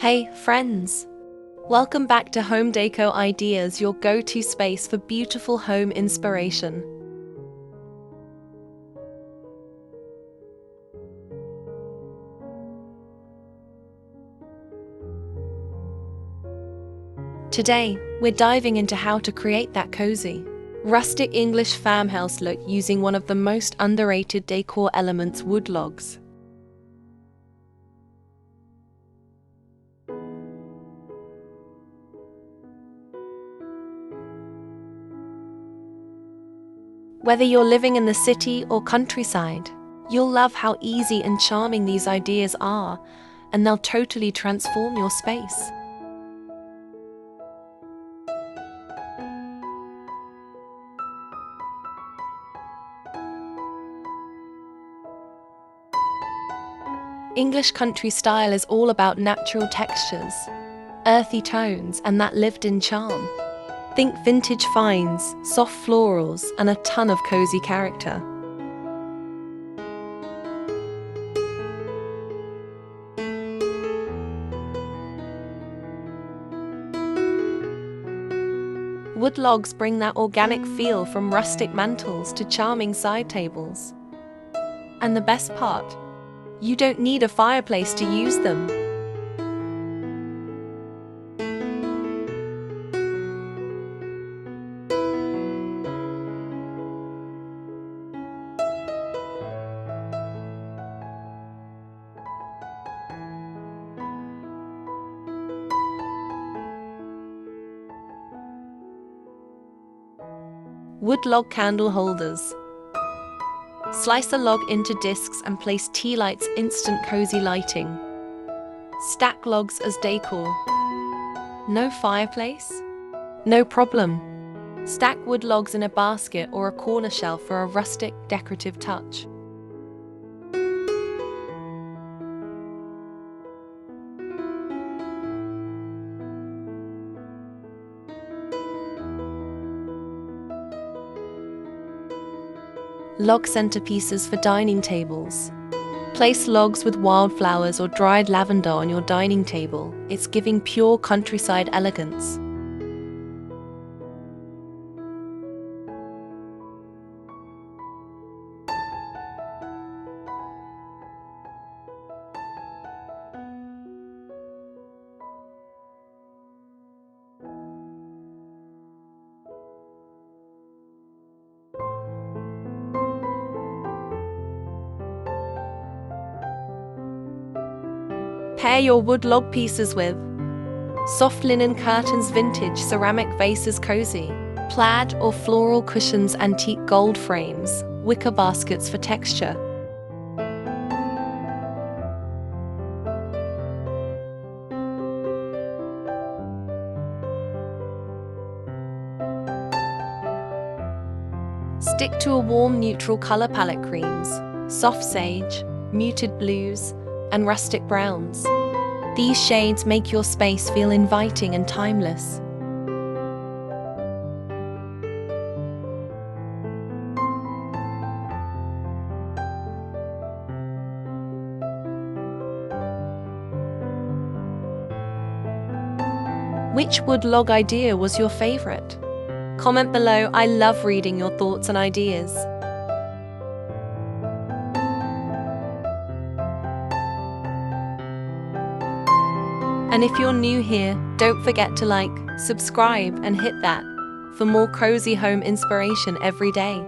Hey, friends! Welcome back to Home Deco Ideas, your go-to space for beautiful home inspiration. Today, we're diving into how to create that cozy, rustic English farmhouse look using one of the most underrated decor elements, wood logs. Whether you're living in the city or countryside, you'll love how easy and charming these ideas are, and they'll totally transform your space. English country style is all about natural textures, earthy tones, and that lived-in charm. Think vintage finds, soft florals, and a ton of cozy character. Wood logs bring that organic feel from rustic mantels to charming side tables. And the best part? You don't need a fireplace to use them. Wood log candle holders. Slice a log into discs and place tea lights, instant cozy lighting. Stack logs as decor. No fireplace? No problem. Stack wood logs in a basket or a corner shelf for a rustic, decorative touch. Log centerpieces for dining tables. Place logs with wildflowers or dried lavender on your dining table. It's giving pure countryside elegance. Pair your wood log pieces with soft linen curtains, vintage ceramic vases, cozy plaid or floral cushions, antique gold frames, wicker baskets for texture. Stick to a warm neutral color palette: creams, soft sage, muted blues, and rustic browns. These shades make your space feel inviting and timeless. Which wood log idea was your favorite? Comment below. I love reading your thoughts and ideas. And if you're new here, don't forget to like, subscribe, and hit that for more cozy home inspiration every day.